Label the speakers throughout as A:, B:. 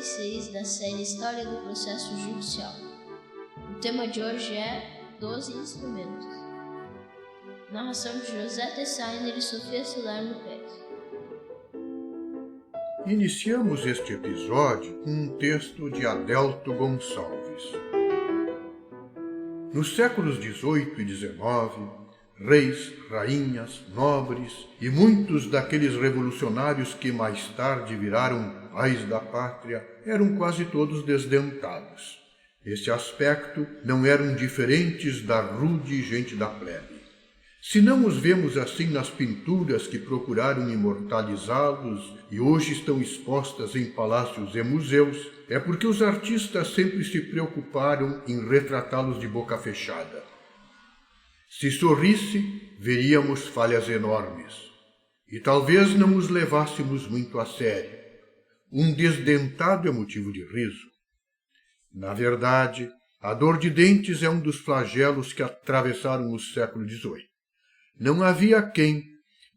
A: 36 da série História do Processo Judicial. O tema de hoje é 12 instrumentos. Narração de José Tessainer e Sofia Salerno Pérez.
B: Iniciamos este episódio com um texto de Adelto Gonçalves. Nos séculos XVIII e XIX, reis, rainhas, nobres e muitos daqueles revolucionários que mais tarde viraram pais da pátria eram quase todos desdentados. Neste aspecto, não eram diferentes da rude gente da plebe. Se não os vemos assim nas pinturas que procuraram imortalizá-los e hoje estão expostas em palácios e museus, é porque os artistas sempre se preocuparam em retratá-los de boca fechada. Se sorrisse, veríamos falhas enormes, e talvez não os levássemos muito a sério. Um desdentado é motivo de riso. Na verdade, a dor de dentes é um dos flagelos que atravessaram o século XVIII. Não havia quem,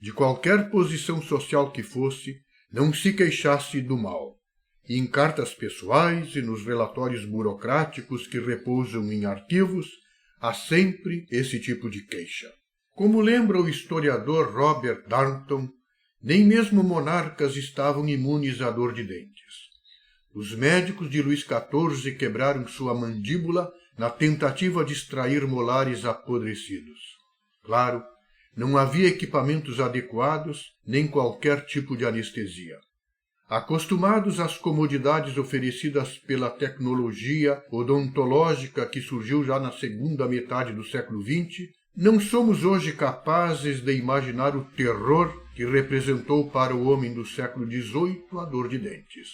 B: de qualquer posição social que fosse, não se queixasse do mal. E em cartas pessoais e nos relatórios burocráticos que repousam em arquivos, há sempre esse tipo de queixa. Como lembra o historiador Robert Darnton, nem mesmo monarcas estavam imunes à dor de dentes. Os médicos de Luís XIV quebraram sua mandíbula na tentativa de extrair molares apodrecidos. Claro, não havia equipamentos adequados nem qualquer tipo de anestesia. Acostumados às comodidades oferecidas pela tecnologia odontológica que surgiu já na segunda metade do século XX, não somos hoje capazes de imaginar o terror que representou para o homem do século XVIII a dor de dentes.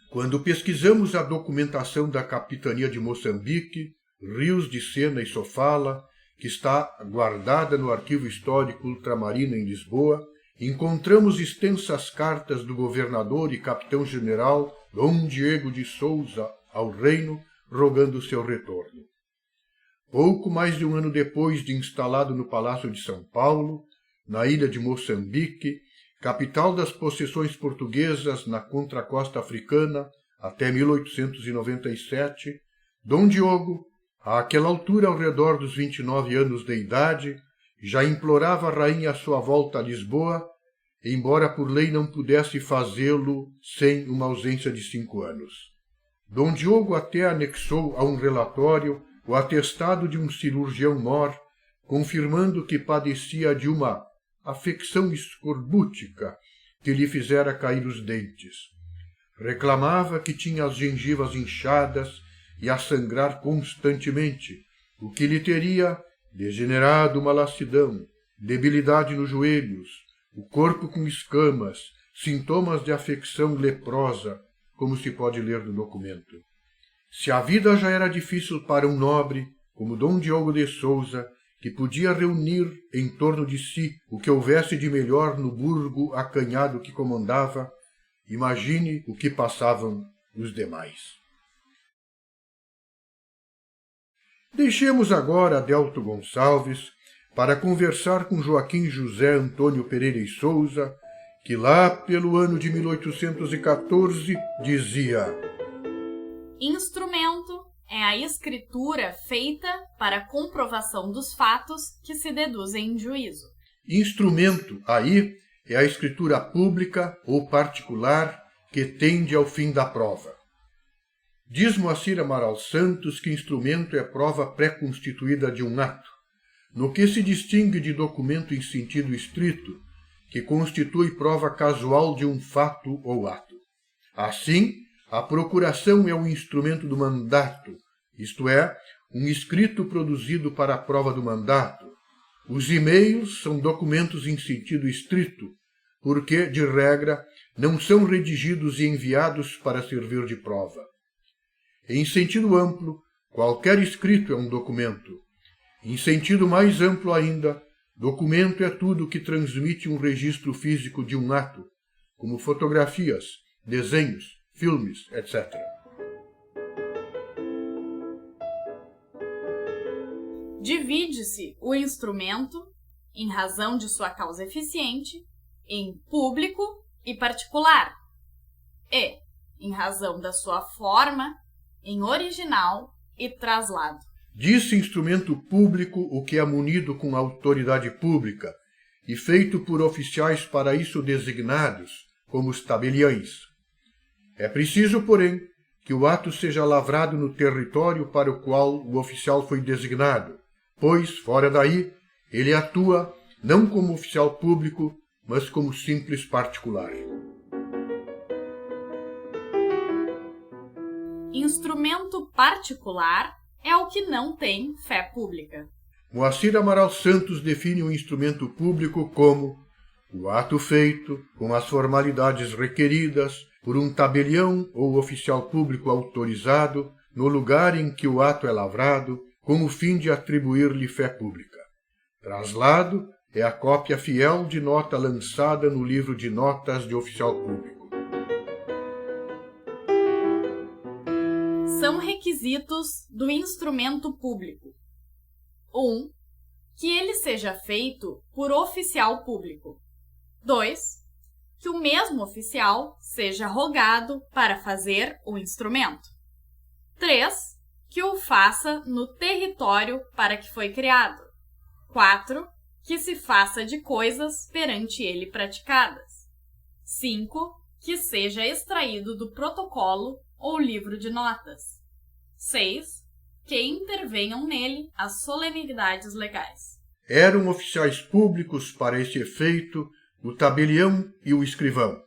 B: Quando pesquisamos a documentação da Capitania de Moçambique, Rios de Sena e Sofala, que está guardada no Arquivo Histórico Ultramarino em Lisboa, encontramos extensas cartas do governador e capitão-general Dom Diego de Souza ao reino, rogando seu retorno. Pouco mais de um ano depois de instalado no Palácio de São Paulo, na ilha de Moçambique, capital das possessões portuguesas na contracosta africana até 1897, Dom Diogo, àquela altura ao redor dos 29 anos de idade, já implorava a rainha a sua volta a Lisboa, embora por lei não pudesse fazê-lo sem uma ausência de 5 anos. Dom Diogo até anexou a um relatório o atestado de um cirurgião-mor, confirmando que padecia de uma afecção escorbútica que lhe fizera cair os dentes. Reclamava que tinha as gengivas inchadas e a sangrar constantemente, o que lhe teria degenerado uma lassidão, debilidade nos joelhos, o corpo com escamas, sintomas de afecção leprosa, como se pode ler no documento. Se a vida já era difícil para um nobre, como Dom Diogo de Souza, que podia reunir em torno de si o que houvesse de melhor no burgo acanhado que comandava, imagine o que passavam os demais. Deixemos agora Adelto Gonçalves para conversar com Joaquim José Antônio Pereira e Souza, que lá pelo ano de 1814 dizia:
C: Instrumento é a escritura feita para comprovação dos fatos que se deduzem em juízo.
B: Instrumento, aí, é a escritura pública ou particular que tende ao fim da prova. Diz Moacir Amaral Santos que instrumento é prova pré-constituída de um ato, no que se distingue de documento em sentido estrito, que constitui prova casual de um fato ou ato. Assim, a procuração é o instrumento do mandato, isto é, um escrito produzido para a prova do mandato. Os e-mails são documentos em sentido estrito, porque, de regra, não são redigidos e enviados para servir de prova. Em sentido amplo, qualquer escrito é um documento. Em sentido mais amplo ainda, documento é tudo que transmite um registro físico de um ato, como fotografias, desenhos, filmes, etc.
C: Divide-se o instrumento, em razão de sua causa eficiente, em público e particular, e, em razão da sua forma, em original e traslado.
B: Diz-se instrumento público o que é munido com autoridade pública e feito por oficiais para isso designados, como os tabeliães. É preciso, porém, que o ato seja lavrado no território para o qual o oficial foi designado, pois, fora daí, ele atua não como oficial público, mas como simples particular.
C: Instrumento particular é o que não tem fé pública.
B: Moacir Amaral Santos define o instrumento público como o ato feito com as formalidades requeridas por um tabelião ou oficial público autorizado no lugar em que o ato é lavrado, com o fim de atribuir-lhe fé pública. Traslado é a cópia fiel de nota lançada no livro de notas de oficial público.
C: São requisitos do instrumento público. 1. Que ele seja feito por oficial público. 2. Que o mesmo oficial seja rogado para fazer o instrumento. 3. Que o faça no território para que foi criado. 4. Que se faça de coisas perante ele praticadas. 5. Que seja extraído do protocolo ou livro de notas. 6. Que intervenham nele as solenidades legais.
B: Eram oficiais públicos para esse efeito o tabelião e o escrivão.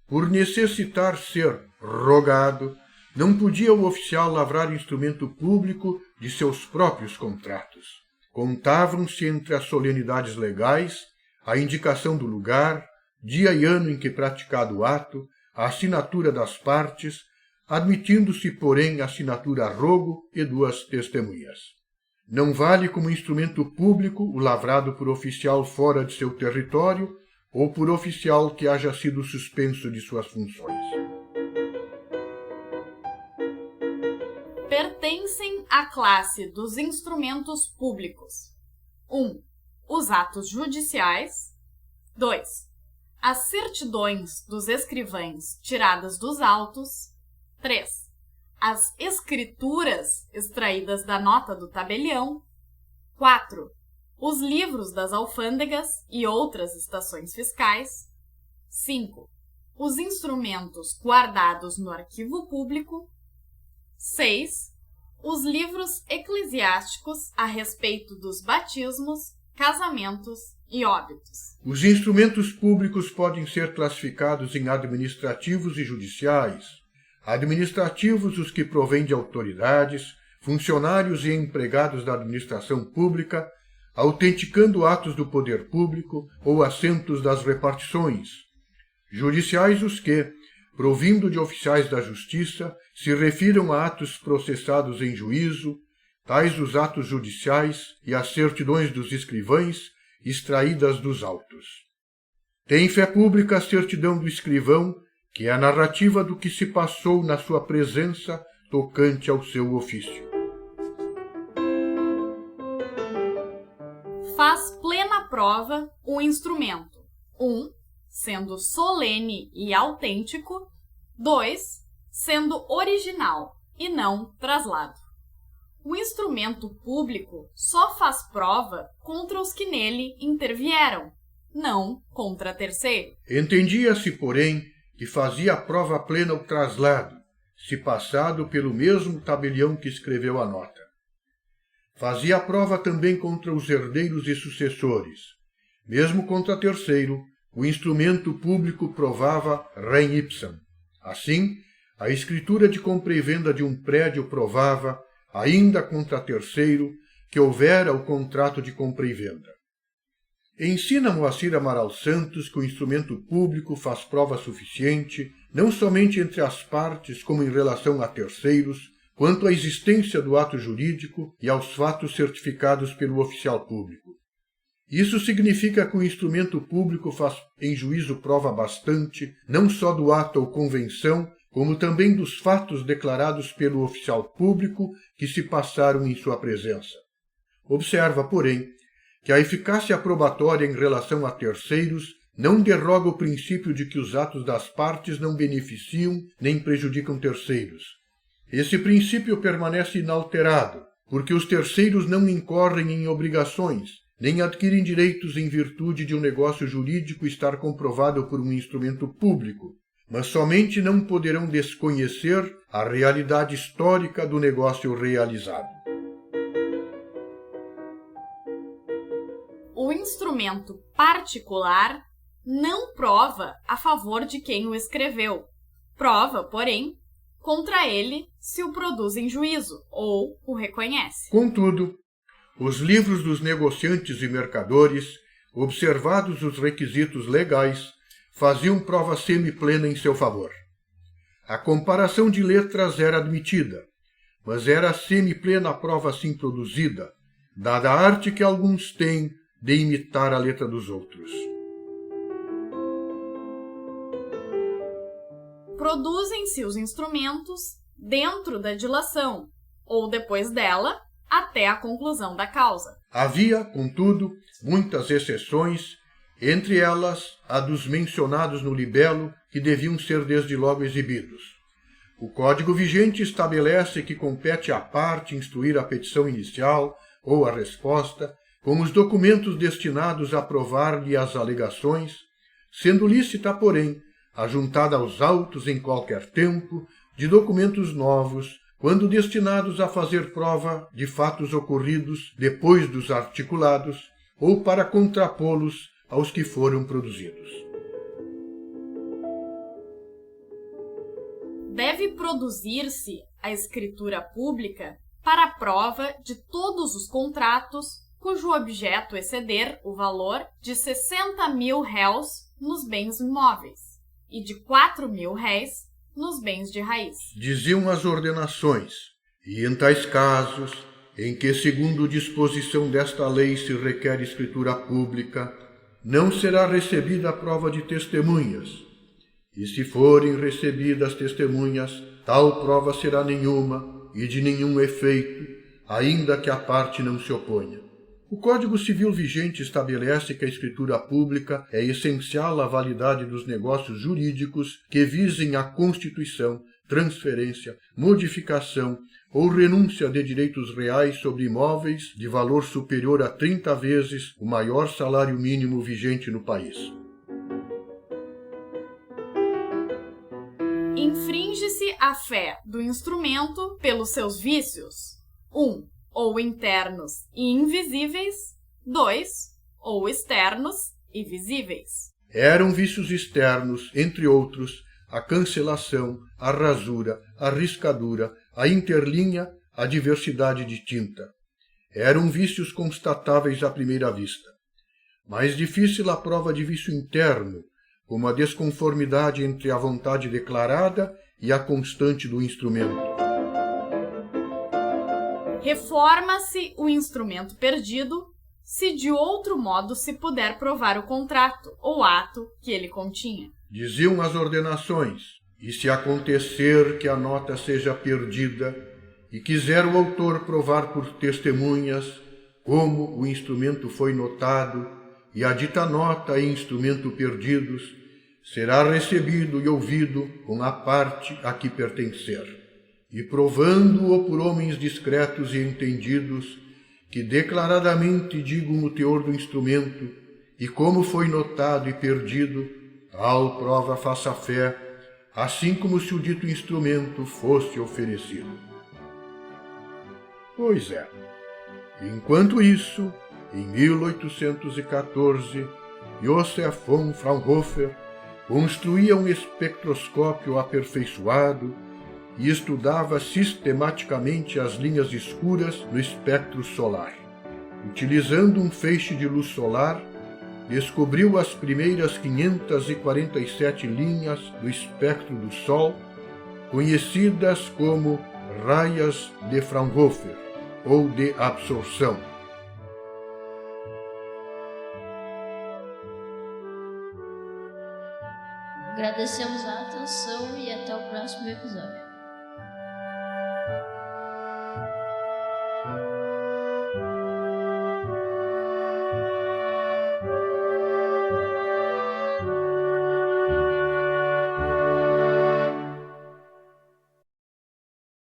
B: Por necessitar ser rogado, não podia o oficial lavrar instrumento público de seus próprios contratos. Contavam-se entre as solenidades legais a indicação do lugar, dia e ano em que praticado o ato, a assinatura das partes, admitindo-se, porém, assinatura a rogo e 2 testemunhas. Não vale como instrumento público o lavrado por oficial fora de seu território ou por oficial que haja sido suspenso de suas funções.
C: Pertencem à classe dos instrumentos públicos. 1. Os atos judiciais. 2. As certidões dos escrivães tiradas dos autos. 3. As escrituras extraídas da nota do tabelião. 4. Os livros das alfândegas e outras estações fiscais. 5. Os instrumentos guardados no arquivo público. 6. Os livros eclesiásticos a respeito dos batismos, casamentos e óbitos.
B: Os instrumentos públicos podem ser classificados em administrativos e judiciais. Administrativos, os que provêm de autoridades, funcionários e empregados da administração pública, autenticando atos do poder público ou assentos das repartições. Judiciais, os que, provindo de oficiais da justiça, se refiram a atos processados em juízo, tais os atos judiciais e as certidões dos escrivães, extraídas dos autos. Tem fé pública a certidão do escrivão, que é a narrativa do que se passou na sua presença tocante ao seu ofício.
C: Faz plena prova o instrumento. 1. Sendo solene e autêntico. 2. Sendo original e não traslado. O instrumento público só faz prova contra os que nele intervieram, não contra terceiro.
B: Entendia-se, porém, que fazia a prova plena o traslado, se passado pelo mesmo tabelião que escreveu a nota. Fazia a prova também contra os herdeiros e sucessores. Mesmo contra terceiro, o instrumento público provava rem ipsam. Assim, a escritura de compra e venda de um prédio provava, ainda contra terceiro, que houvera o contrato de compra e venda. Ensina Moacir Amaral Santos que o instrumento público faz prova suficiente, não somente entre as partes, como em relação a terceiros, quanto à existência do ato jurídico e aos fatos certificados pelo oficial público. Isso significa que o instrumento público faz em juízo prova bastante, não só do ato ou convenção, como também dos fatos declarados pelo oficial público que se passaram em sua presença. Observa, porém, que a eficácia probatória em relação a terceiros não deroga o princípio de que os atos das partes não beneficiam nem prejudicam terceiros. Esse princípio permanece inalterado, porque os terceiros não incorrem em obrigações, nem adquirem direitos em virtude de um negócio jurídico estar comprovado por um instrumento público, mas somente não poderão desconhecer a realidade histórica do negócio realizado.
C: O instrumento particular não prova a favor de quem o escreveu. Prova, porém, contra ele se o produz em juízo ou o reconhece.
B: Contudo, os livros dos negociantes e mercadores, observados os requisitos legais, faziam prova semiplena em seu favor. A comparação de letras era admitida, mas era semiplena a prova assim produzida, dada a arte que alguns têm de imitar a letra dos outros.
C: Produzem-se os instrumentos dentro da dilação, ou depois dela, até a conclusão da causa.
B: Havia, contudo, muitas exceções, entre elas a dos mencionados no libelo, que deviam ser desde logo exibidos. O Código vigente estabelece que compete à parte instruir a petição inicial ou a resposta, com os documentos destinados a provar-lhe as alegações, sendo lícita, porém, ajuntada aos autos em qualquer tempo, de documentos novos, quando destinados a fazer prova de fatos ocorridos depois dos articulados, ou para contrapô-los aos que foram produzidos.
C: Deve produzir-se a escritura pública para a prova de todos os contratos cujo objeto exceder o valor de 60.000 réus nos bens imóveis e de 4.000 réis nos bens de raiz.
B: Diziam as ordenações, e em tais casos, em que, segundo disposição desta lei, se requer escritura pública, não será recebida a prova de testemunhas, e se forem recebidas testemunhas, tal prova será nenhuma e de nenhum efeito, ainda que a parte não se oponha. O Código Civil vigente estabelece que a escritura pública é essencial à validade dos negócios jurídicos que visem a constituição, transferência, modificação ou renúncia de direitos reais sobre imóveis de valor superior a 30 vezes o maior salário mínimo vigente no país.
C: Infringe-se a fé do instrumento pelos seus vícios. 1. Ou internos e invisíveis. 2. Ou externos e visíveis.
B: Eram vícios externos, entre outros, a cancelação, a rasura, a riscadura, a interlinha, a diversidade de tinta. Eram vícios constatáveis à primeira vista. Mais difícil a prova de vício interno, como a desconformidade entre a vontade declarada e a constante do instrumento.
C: Reforma-se o instrumento perdido se de outro modo se puder provar o contrato ou ato que ele continha.
B: Diziam as ordenações, e se acontecer que a nota seja perdida, e quiser o autor provar por testemunhas como o instrumento foi notado, e a dita nota e instrumento perdidos, será recebido e ouvido com a parte a que pertencer. E provando-o por homens discretos e entendidos, que declaradamente digam o teor do instrumento, e como foi notado e perdido, tal prova faça fé, assim como se o dito instrumento fosse oferecido. Pois é, enquanto isso, em 1814, Joseph von Fraunhofer construía um espectroscópio aperfeiçoado e estudava sistematicamente as linhas escuras no espectro solar. Utilizando um feixe de luz solar, descobriu as primeiras 547 linhas do espectro do Sol, conhecidas como raias de Fraunhofer ou de absorção.